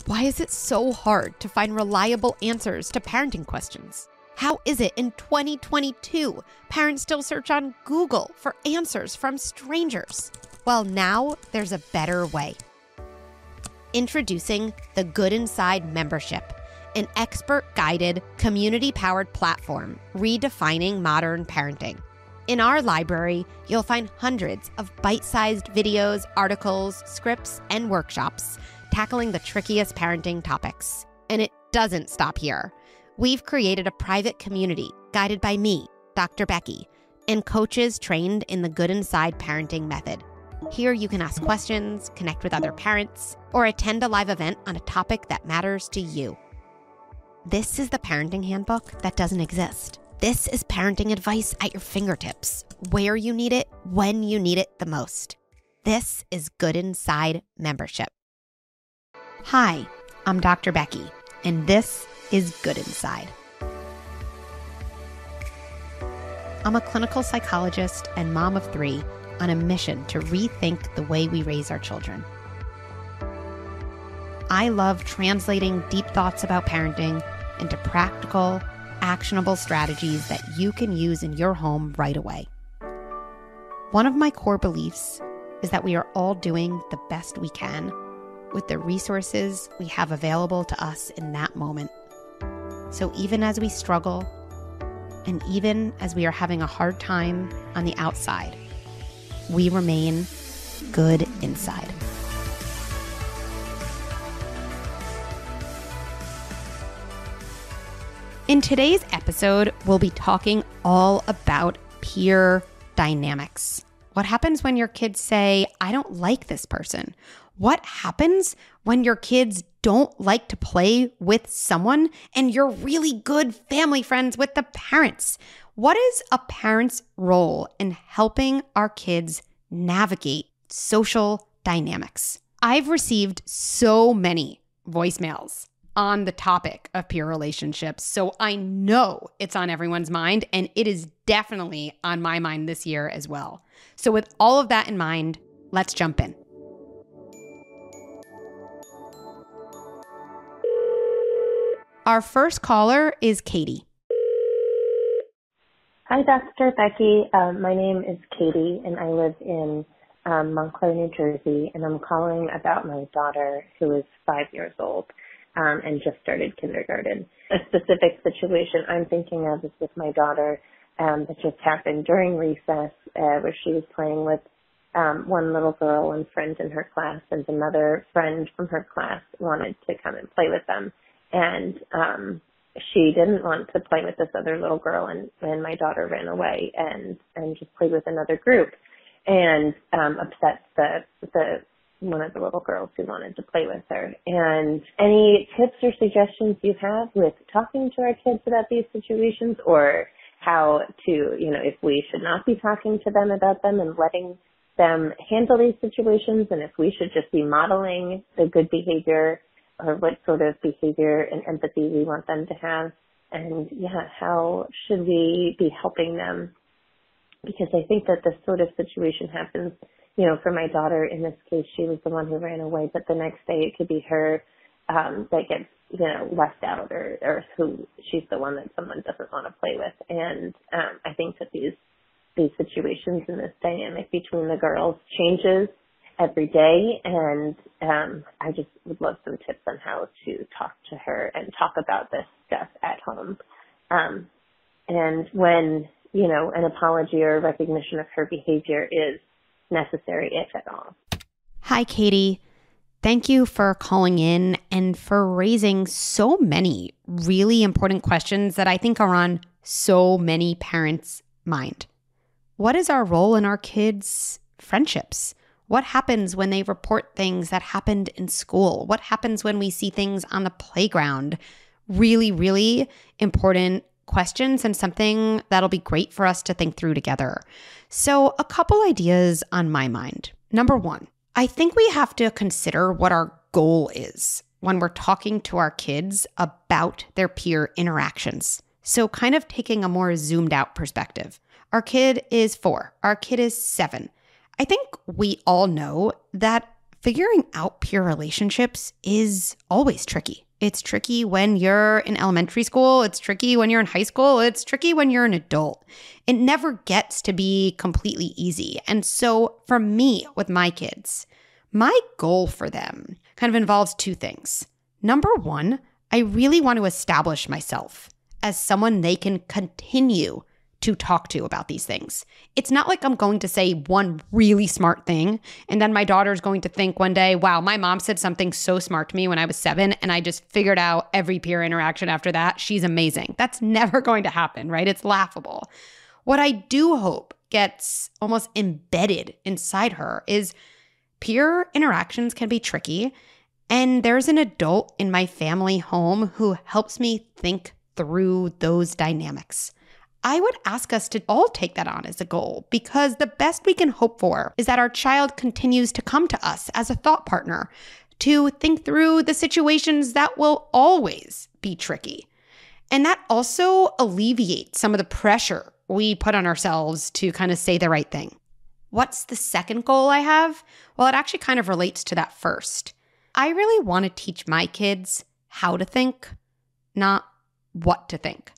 Why is it so hard to find reliable answers to parenting questions? How is it in 2022 parents still search on Google for answers from strangers? Well, now there's a better way. Introducing the Good Inside membership, an expert-guided, community-powered platform redefining modern parenting. In our library, you'll find hundreds of bite-sized videos, articles, scripts, and workshops tackling the trickiest parenting topics. And it doesn't stop here. We've created a private community guided by me, Dr. Becky, and coaches trained in the Good Inside parenting method. Here you can ask questions, connect with other parents, or attend a live event on a topic that matters to you. This is the parenting handbook that doesn't exist. This is parenting advice at your fingertips, where you need it, when you need it the most. This is Good Inside membership. Hi, I'm Dr. Becky, and this is Good Inside. I'm a clinical psychologist and mom of 3 on a mission to rethink the way we raise our children. I love translating deep thoughts about parenting into practical, actionable strategies that you can use in your home right away. One of my core beliefs is that we are all doing the best we can with the resources we have available to us in that moment. So even as we struggle, and even as we are having a hard time on the outside, we remain good inside. In today's episode, we'll be talking all about peer dynamics. What happens when your kids say, I don't like this person? What happens when your kids don't like to play with someone and you're really good family friends with the parents? What is a parent's role in helping our kids navigate social dynamics? I've received so many voicemails on the topic of peer relationships, so I know it's on everyone's mind, and it is definitely on my mind this year as well. So with all of that in mind, let's jump in. Our first caller is Katie. Hi, Dr. Becky. My name is Katie, and I live in Montclair, New Jersey, and I'm calling about my daughter who is 5 years old and just started kindergarten. A specific situation I'm thinking of is with my daughter that just happened during recess where she was playing with one little girl and friend in her class, and another friend from her class wanted to come and play with them. And she didn't want to play with this other little girl, and my daughter ran away and just played with another group and upset the one of the little girls who wanted to play with her. And any tips or suggestions you have with talking to our kids about these situations, or how to, if we should not be talking to them about them and letting them handle these situations, and if we should just be modeling the good behavior or what sort of behavior and empathy we want them to have. And how should we be helping them? Because I think that this sort of situation happens, for my daughter. In this case, she was the one who ran away, but the next day it could be her that gets, left out, or who she's the one that someone doesn't want to play with. And I think that these situations and this dynamic between the girls changes every day, and I just would love some tips on how to talk to her and talk about this stuff at home. And when, an apology or recognition of her behavior is necessary, if at all. Hi, Katie. Thank you for calling in and for raising so many really important questions that I think are on so many parents' mind. What is our role in our kids' friendships? What happens when they report things that happened in school? What happens when we see things on the playground? Really, really important questions, and something that'll be great for us to think through together. So a couple ideas on my mind. Number 1, I think we have to consider what our goal is when we're talking to our kids about their peer interactions. So kind of taking a more zoomed out perspective. Our kid is 4. Our kid is 7. I think we all know that Figuring out peer relationships is always tricky. It's tricky when you're in elementary school. It's tricky when you're in high school. It's tricky when you're an adult. It never gets to be completely easy. And so for me, with my kids, my goal for them kind of involves two things. Number one, I really want to establish myself as someone they can continue to talk to about these things. It's not like I'm going to say one really smart thing and then my daughter's going to think one day, wow, my mom said something so smart to me when I was 7 and I just figured out every peer interaction after that. She's amazing. That's never going to happen, right? It's laughable. What I do hope gets almost embedded inside her is peer interactions can be tricky, and there's an adult in my family home who helps me think through those dynamics. I would ask us to all take that on as a goal, because the best we can hope for is that our child continues to come to us as a thought partner to think through the situations that will always be tricky. And that also alleviates some of the pressure we put on ourselves to kind of say the right thing. What's the second goal I have? Well, it actually kind of relates to that first. I really want to teach my kids how to think, not what to think.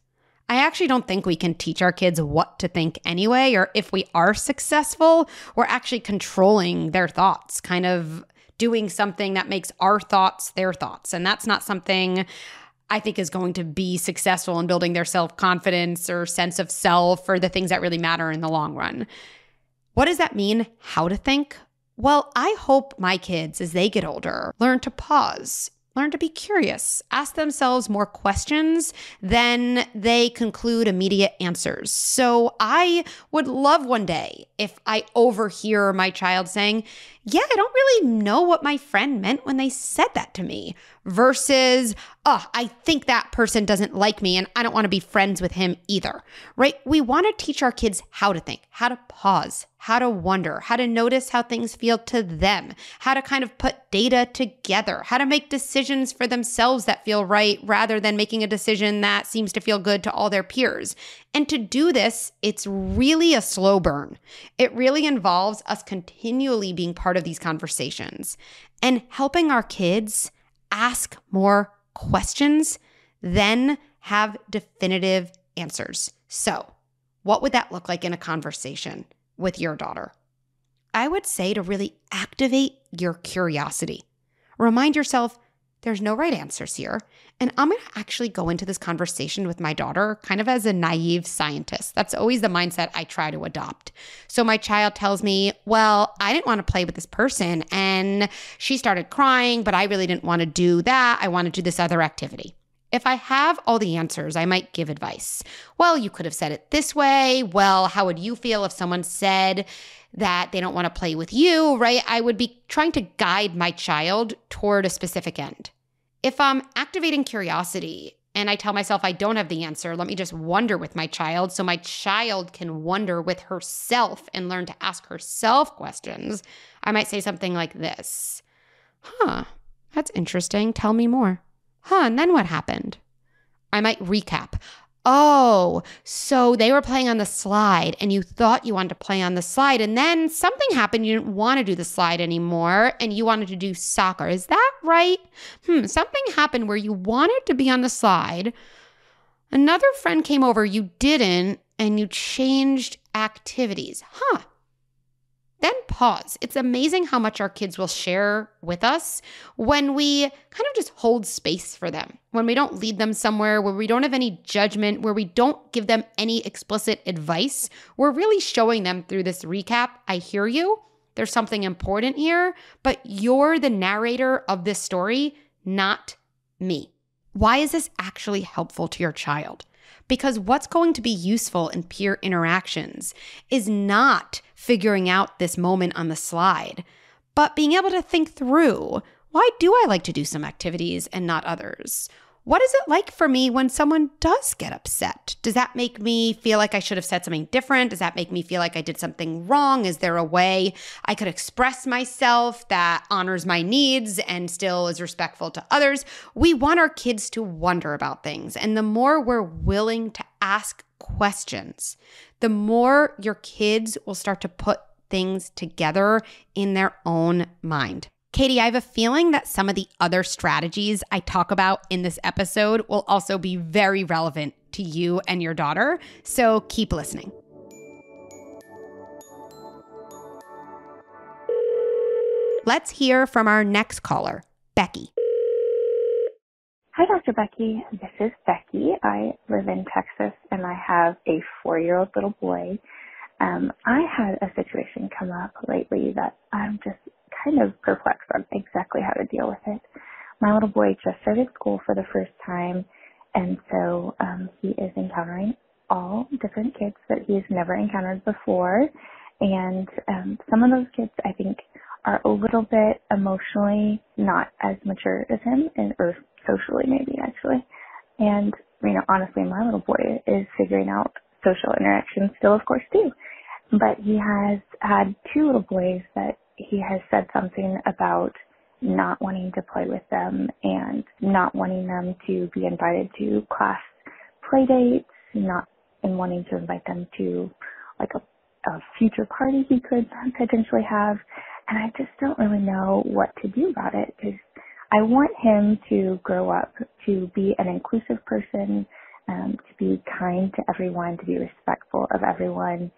I actually don't think we can teach our kids what to think anyway, or if we are successful, we're actually controlling their thoughts, kind of doing something that makes our thoughts their thoughts. And that's not something I think is going to be successful in building their self-confidence or sense of self or the things that really matter in the long run. What does that mean, how to think? Well, I hope my kids, as they get older, learn to pause, learn to be curious, ask themselves more questions than they conclude immediate answers. So I would love one day if I overhear my child saying, yeah, I don't really know what my friend meant when they said that to me, versus, oh, I think that person doesn't like me and I don't want to be friends with him either, right? We want to teach our kids how to think, how to pause, how to wonder, how to notice how things feel to them, how to kind of put data together, how to make decisions for themselves that feel right rather than making a decision that seems to feel good to all their peers. And to do this, it's really a slow burn. It really involves us continually being part of these conversations and helping our kids ask more questions, then have definitive answers. So, what would that look like in a conversation with your daughter? I would say to really activate your curiosity. Remind yourself, there's no right answers here. And I'm going to actually go into this conversation with my daughter kind of as a naive scientist. That's always the mindset I try to adopt. So my child tells me, well, I didn't want to play with this person and she started crying, but I really didn't want to do that. I want to do this other activity. If I have all the answers, I might give advice. Well, you could have said it this way. Well, how would you feel if someone said that they don't want to play with you, right? I would be trying to guide my child toward a specific end. If I'm activating curiosity and I tell myself I don't have the answer, let me just wonder with my child so my child can wonder with herself and learn to ask herself questions, I might say something like this. That's interesting. Tell me more. And then what happened? I might recap. Oh, so they were playing on the slide and you thought you wanted to play on the slide and then something happened. You didn't want to do the slide anymore and you wanted to do soccer. Is that right? Something happened where you wanted to be on the slide. Another friend came over, you didn't, and you changed activities. Then pause. It's amazing how much our kids will share with us when we kind of just hold space for them, when we don't lead them somewhere, where we don't have any judgment, where we don't give them any explicit advice. We're really showing them through this recap, I hear you, there's something important here, but you're the narrator of this story, not me. Why is this actually helpful to your child? Because what's going to be useful in peer interactions is not figuring out this moment on the slide, but being able to think through, why do I like to do some activities and not others? What is it like for me when someone does get upset? Does that make me feel like I should have said something different? Does that make me feel like I did something wrong? Is there a way I could express myself that honors my needs and still is respectful to others? We want our kids to wonder about things. And the more we're willing to ask questions, the more your kids will start to put things together in their own mind. Katie, I have a feeling that some of the other strategies I talk about in this episode will also be very relevant to you and your daughter, so keep listening. Let's hear from our next caller, Becky. Hi, Dr. Becky. This is Becky. I live in Texas, and I have a 4-year-old little boy. I had a situation come up lately that I'm just kind of perplexed on exactly how to deal with it. My little boy just started school for the first time, and so he is encountering all different kids that he's never encountered before. And some of those kids, I think, are a little bit emotionally not as mature as him, or socially maybe, actually. And, honestly, my little boy is figuring out social interactions still, of course, too. But he has had 2 little boys that he has said something about not wanting to play with them and not wanting them to be invited to class play dates, and wanting to invite them to like a future party he could potentially have. And I just don't really know what to do about it, because I want him to grow up to be an inclusive person, to be kind to everyone, to be respectful of everyone.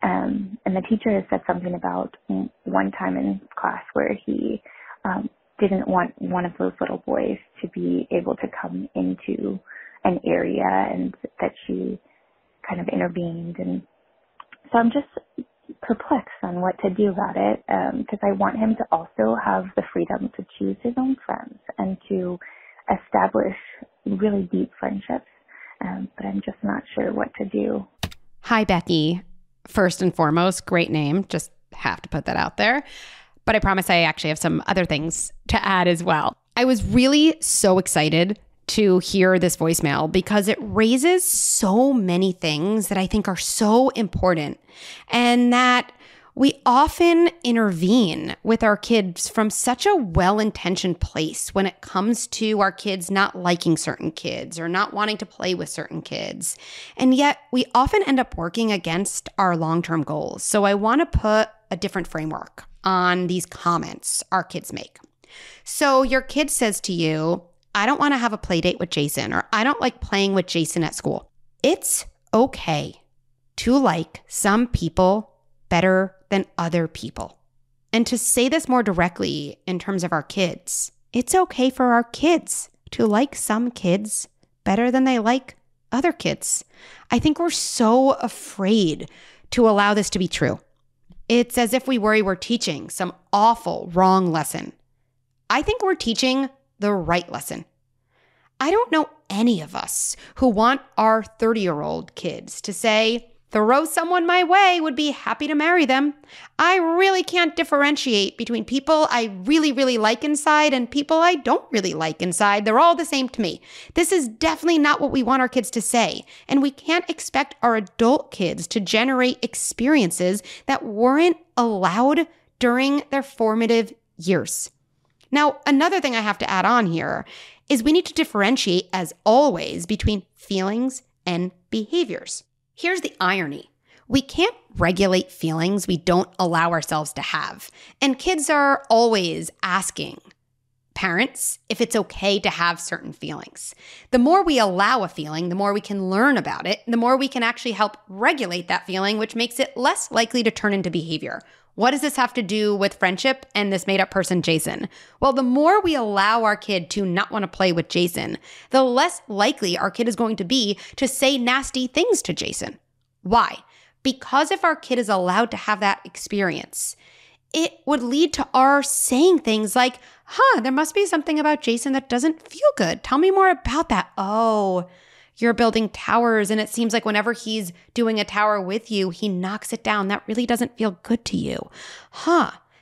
And the teacher has said something about one time in class where he didn't want one of those little boys to be able to come into an area, and that she kind of intervened. And so I'm just perplexed on what to do about it, because I want him to also have the freedom to choose his own friends and to establish really deep friendships, but I'm just not sure what to do. Hi, Becky. First and foremost, great name. Just have to put that out there. But I promise I actually have some other things to add as well. I was really so excited to hear this voicemail because it raises so many things that I think are so important, and that we often intervene with our kids from such a well-intentioned place when it comes to our kids not liking certain kids or not wanting to play with certain kids. And yet we often end up working against our long-term goals. So I want to put a different framework on these comments our kids make. So your kid says to you, I don't want to have a play date with Jason, or I don't like playing with Jason at school. It's okay to like some people better than other people. And to say this more directly in terms of our kids, it's okay for our kids to like some kids better than they like other kids. I think we're so afraid to allow this to be true. It's as if we worry we're teaching some awful wrong lesson. I think we're teaching the right lesson. I don't know any of us who want our 30-year-old kids to say, throw someone my way, would be happy to marry them. I really can't differentiate between people I really, really like inside and people I don't really like inside. They're all the same to me. This is definitely not what we want our kids to say. And we can't expect our adult kids to generate experiences that weren't allowed during their formative years. Now, another thing I have to add on here is we need to differentiate, as always, between feelings and behaviors. Here's the irony. We can't regulate feelings we don't allow ourselves to have. And kids are always asking parents if it's okay to have certain feelings. The more we allow a feeling, the more we can learn about it, the more we can actually help regulate that feeling, which makes it less likely to turn into behavior. What does this have to do with friendship and this made-up person, Jason? Well, the more we allow our kid to not want to play with Jason, the less likely our kid is going to be to say nasty things to Jason. Why? Because if our kid is allowed to have that experience, it would lead to our saying things like, there must be something about Jason that doesn't feel good. Tell me more about that. Oh, you're building towers, and it seems like whenever he's doing a tower with you, he knocks it down. That really doesn't feel good to you.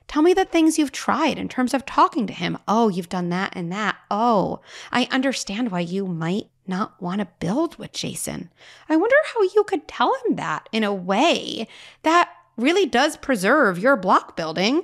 Tell me the things you've tried in terms of talking to him. Oh, you've done that and that. Oh, I understand why you might not want to build with Jason. I wonder how you could tell him that in a way that really does preserve your block building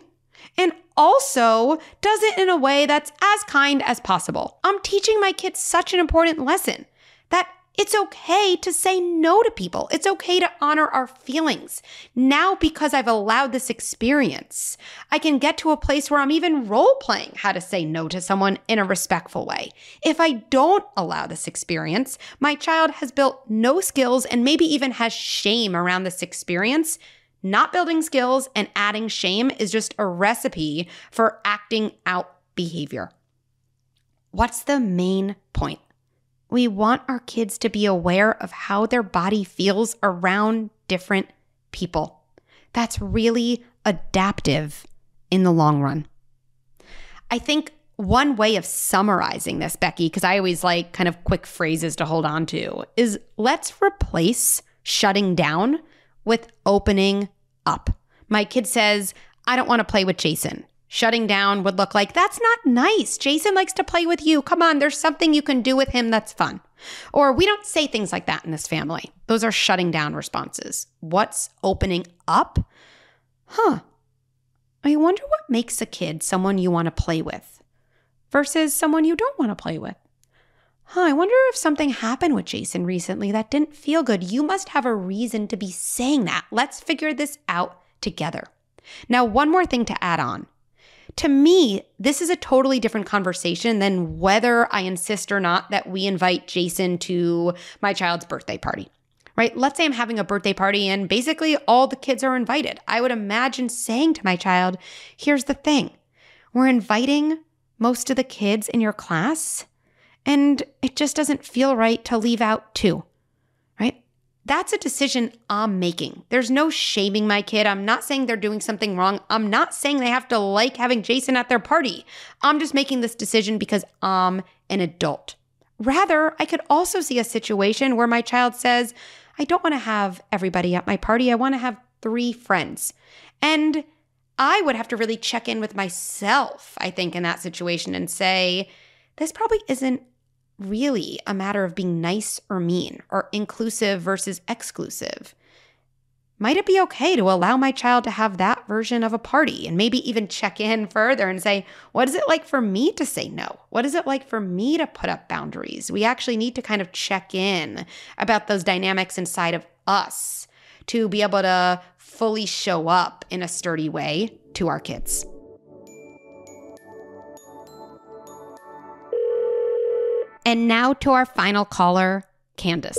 and also does it in a way that's as kind as possible. I'm teaching my kids such an important lesson that It's okay to say no to people. It's okay to honor our feelings. Now, because I've allowed this experience, I can get to a place where I'm even role-playing how to say no to someone in a respectful way. If I don't allow this experience, my child has built no skills and maybe even has shame around this experience. Not building skills and adding shame is just a recipe for acting out behavior. What's the main point? We want our kids to be aware of how their body feels around different people. That's really adaptive in the long run. I think one way of summarizing this, Becky, because I always like kind of quick phrases to hold on to, is let's replace shutting down with opening up. My kid says, I don't want to play with Jason. Shutting down would look like, that's not nice. Jason likes to play with you. Come on, there's something you can do with him that's fun. Or we don't say things like that in this family. Those are shutting down responses. What's opening up? I wonder what makes a kid someone you want to play with versus someone you don't want to play with. I wonder if something happened with Jason recently that didn't feel good. You must have a reason to be saying that. Let's figure this out together. Now, one more thing to add on. To me, this is a totally different conversation than whether I insist or not that we invite Jason to my child's birthday party, right? Let's say I'm having a birthday party and basically all the kids are invited. I would imagine saying to my child, here's the thing. We're inviting most of the kids in your class, and it just doesn't feel right to leave out two, right? That's a decision I'm making. There's no shaming my kid. I'm not saying they're doing something wrong. I'm not saying they have to like having Jason at their party. I'm just making this decision because I'm an adult. Rather, I could also see a situation where my child says, I don't want to have everybody at my party. I want to have 3 friends. And I would have to really check in with myself, I think, in that situation and say, this probably isn't really a matter of being nice or mean or inclusive versus exclusive. Might it be okay to allow my child to have that version of a party and maybe even check in further and say, what is it like for me to say no? What is it like for me to put up boundaries? We actually need to kind of check in about those dynamics inside of us to be able to fully show up in a sturdy way to our kids. And now to our final caller, Candace.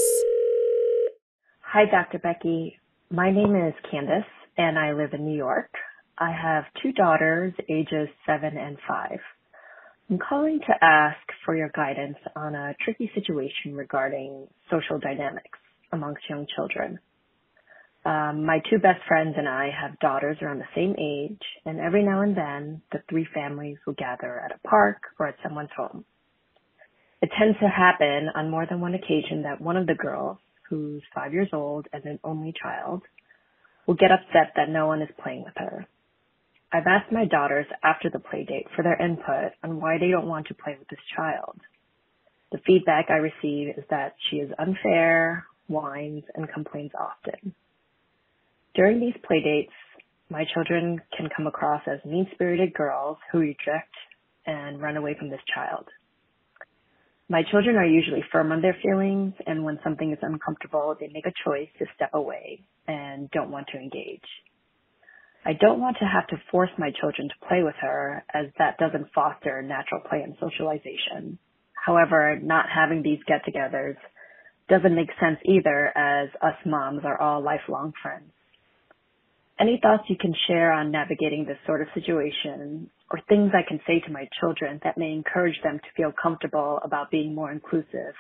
Hi, Dr. Becky. My name is Candace, and I live in New York. I have 2 daughters, ages 7 and 5. I'm calling to ask for your guidance on a tricky situation regarding social dynamics amongst young children. My 2 best friends and I have daughters around the same age, and every now and then, the 3 families will gather at a park or at someone's home. It tends to happen on more than one occasion that one of the girls, who's 5 years old and an only child, will get upset that no one is playing with her. I've asked my daughters after the play date for their input on why they don't want to play with this child. The feedback I receive is that she is unfair, whines, and complains often. During these play dates, my children can come across as mean-spirited girls who reject and run away from this child. My children are usually firm on their feelings, and when something is uncomfortable, they make a choice to step away and don't want to engage. I don't want to have to force my children to play with her, as that doesn't foster natural play and socialization. However, not having these get-togethers doesn't make sense either, as us moms are all lifelong friends. Any thoughts you can share on navigating this sort of situation, or things I can say to my children that may encourage them to feel comfortable about being more inclusive,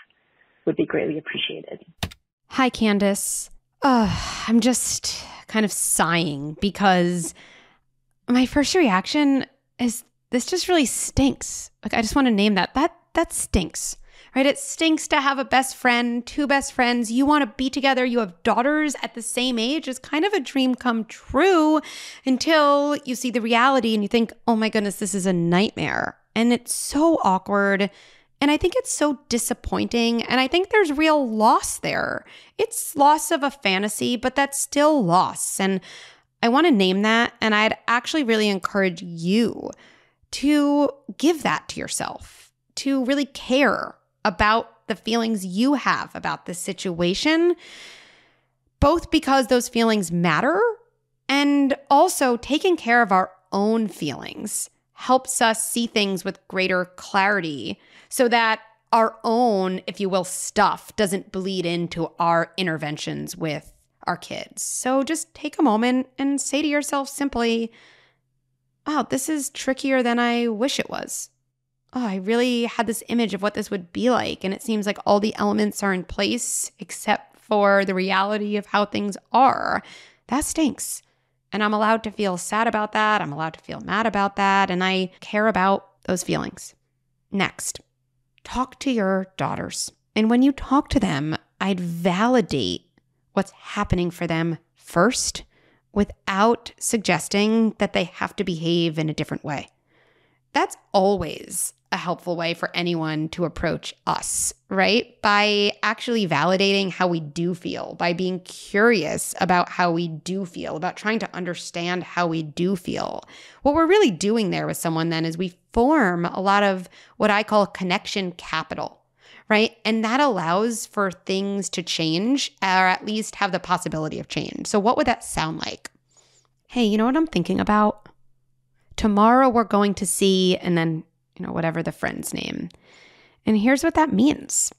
would be greatly appreciated. Hi, Candace. I'm just kind of sighing because my first reaction is this just really stinks. Like, I just want to name that. That stinks. Right? It stinks to have a best friend, 2 best friends. You want to be together. You have daughters at the same age. It's kind of a dream come true until you see the reality and you think, oh my goodness, this is a nightmare. And it's so awkward. And I think it's so disappointing. And I think there's real loss there. It's loss of a fantasy, but that's still loss. And I want to name that. And I'd actually really encourage you to give that to yourself, to really care about about the feelings you have about this situation, both because those feelings matter and also taking care of our own feelings helps us see things with greater clarity so that our own, if you will, stuff doesn't bleed into our interventions with our kids. So just take a moment and say to yourself simply, wow, this is trickier than I wish it was. Oh, I really had this image of what this would be like, and it seems like all the elements are in place except for the reality of how things are. That stinks. And I'm allowed to feel sad about that. I'm allowed to feel mad about that. And I care about those feelings. Next, talk to your daughters. And when you talk to them, I'd validate what's happening for them first without suggesting that they have to behave in a different way. That's always a helpful way for anyone to approach us, right? By actually validating how we do feel, by being curious about how we do feel, about trying to understand how we do feel. What we're really doing there with someone then is we form a lot of what I call connection capital, right? And that allows for things to change or at least have the possibility of change. So what would that sound like? Hey, you know what I'm thinking about? Tomorrow we're going to see, and then, whatever the friend's name. And here's what that means.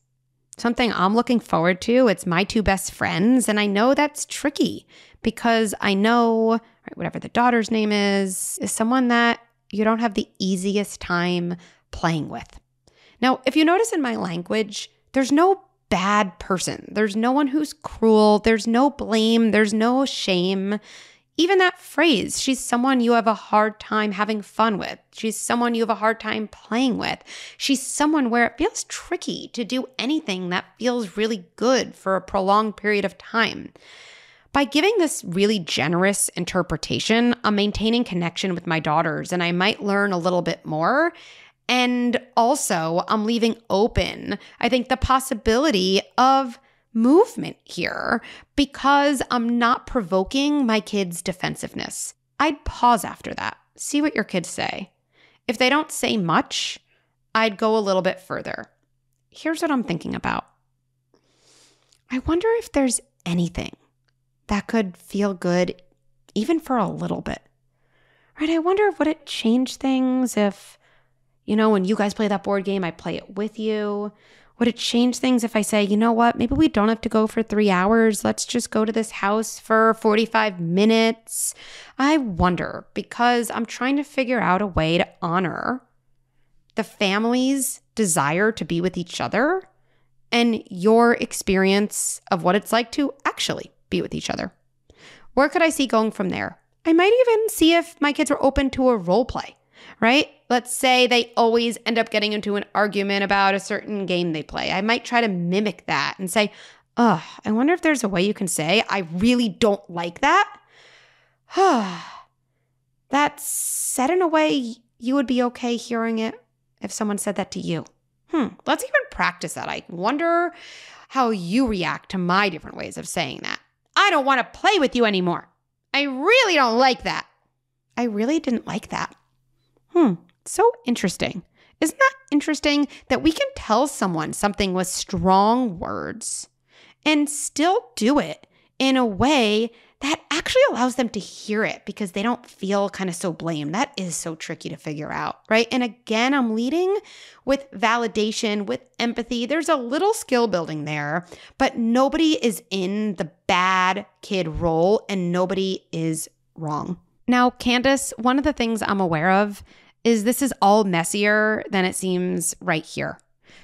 Something I'm looking forward to. It's my two best friends. And I know that's tricky because I know, right, whatever the daughter's name is someone that you don't have the easiest time playing with. Now, if you notice in my language, there's no bad person. There's no one who's cruel. There's no blame. There's no shame. Even that phrase, she's someone you have a hard time having fun with. She's someone you have a hard time playing with. She's someone where it feels tricky to do anything that feels really good for a prolonged period of time. By giving this really generous interpretation, I'm maintaining connection with my daughters, and I might learn a little bit more. And also, I'm leaving open, I think, the possibility of movement here because I'm not provoking my kids' defensiveness. I'd pause after that, see what your kids say. If they don't say much, I'd go a little bit further. Here's what I'm thinking about. I wonder if there's anything that could feel good even for a little bit. Right? I wonder if would it change things if, when you guys play that board game, I play it with you. Would it change things if I say, you know what, maybe we don't have to go for 3 hours. Let's just go to this house for 45 minutes. I wonder because I'm trying to figure out a way to honor the family's desire to be with each other and your experience of what it's like to actually be with each other. Where could I see going from there? I might even see if my kids are open to a role play, right? Let's say they always end up getting into an argument about a certain game they play. I might try to mimic that and say, I wonder if there's a way you can say, I really don't like that. That's said in a way you would be okay hearing it if someone said that to you. Let's even practice that. I wonder how you react to my different ways of saying that. I don't want to play with you anymore. I really don't like that. I really didn't like that. So interesting. Isn't that interesting that we can tell someone something with strong words and still do it in a way that actually allows them to hear it because they don't feel kind of so blamed? That is so tricky to figure out, right? And again, I'm leading with validation, with empathy. There's a little skill building there, but nobody is in the bad kid role and nobody is wrong. Now, Candace, one of the things I'm aware of is this is all messier than it seems right here.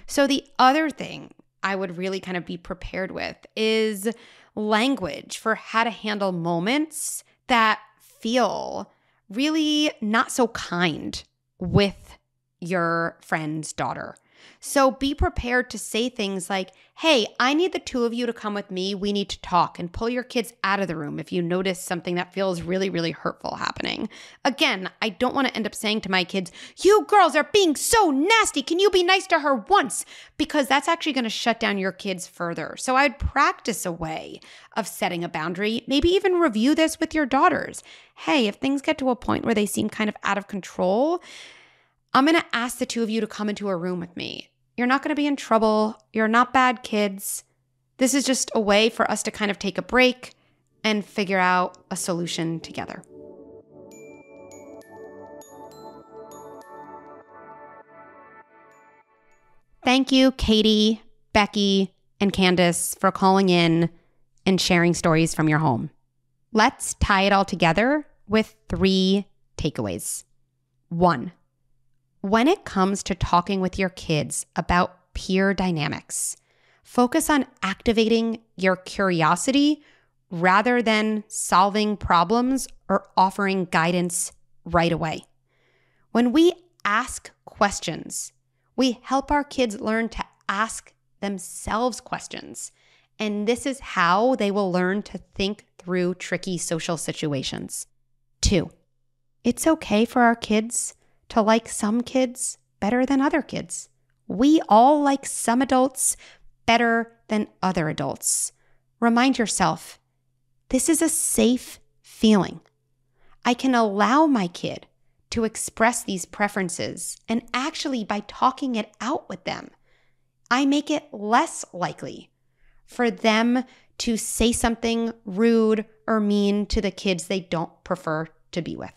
So the other thing I would really kind of be prepared with is language for how to handle moments that feel really not so kind with your friend's daughter. So be prepared to say things like, hey, I need the two of you to come with me. We need to talk, and pull your kids out of the room if you notice something that feels really, really hurtful happening. Again, I don't want to end up saying to my kids, you girls are being so nasty. Can you be nice to her once? Because that's actually going to shut down your kids further. So I'd practice a way of setting a boundary, maybe even review this with your daughters. Hey, if things get to a point where they seem kind of out of control, I'm going to ask the two of you to come into a room with me. You're not going to be in trouble. You're not bad kids. This is just a way for us to kind of take a break and figure out a solution together. Thank you, Katie, Becky, and Candace for calling in and sharing stories from your home. Let's tie it all together with 3 takeaways. 1, when it comes to talking with your kids about peer dynamics, focus on activating your curiosity rather than solving problems or offering guidance right away. When we ask questions, we help our kids learn to ask themselves questions, and this is how they will learn to think through tricky social situations. 2, it's okay for our kids to like some kids better than other kids. We all like some adults better than other adults. Remind yourself, this is a safe feeling. I can allow my kid to express these preferences, and actually by talking it out with them, I make it less likely for them to say something rude or mean to the kids they don't prefer to be with.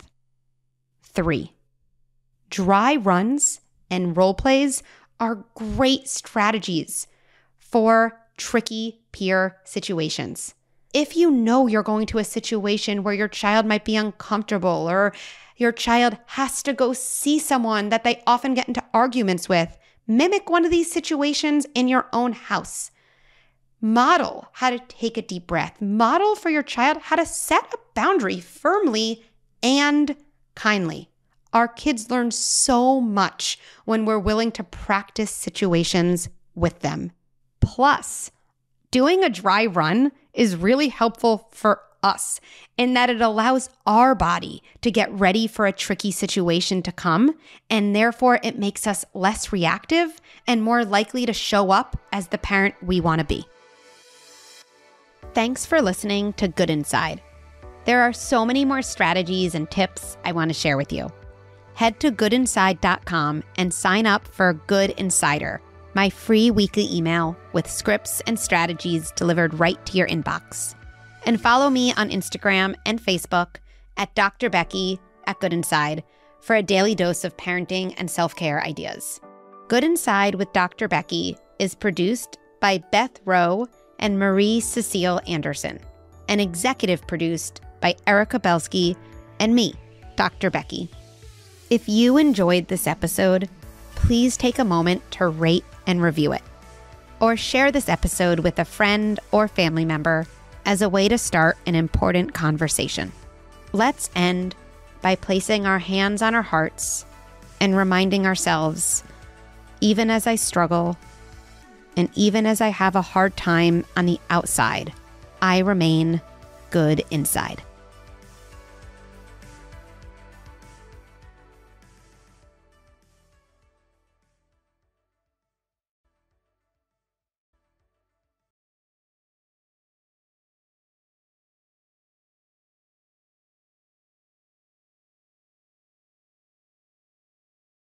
3, dry runs and role plays are great strategies for tricky peer situations. If you know you're going to a situation where your child might be uncomfortable or your child has to go see someone that they often get into arguments with, mimic one of these situations in your own house. Model how to take a deep breath. Model for your child how to set a boundary firmly and kindly. Our kids learn so much when we're willing to practice situations with them. Plus, doing a dry run is really helpful for us in that it allows our body to get ready for a tricky situation to come, and therefore it makes us less reactive and more likely to show up as the parent we want to be. Thanks for listening to Good Inside. There are so many more strategies and tips I want to share with you. Head to goodinside.com and sign up for Good Insider, my free weekly email with scripts and strategies delivered right to your inbox. And follow me on Instagram and Facebook at Dr. Becky at Good Inside for a daily dose of parenting and self-care ideas. Good Inside with Dr. Becky is produced by Beth Rowe and Marie Cecile Anderson and executive produced by Erica Belsky and me, Dr. Becky. If you enjoyed this episode, please take a moment to rate and review it, or share this episode with a friend or family member as a way to start an important conversation. Let's end by placing our hands on our hearts and reminding ourselves, even as I struggle, and even as I have a hard time on the outside, I remain good inside.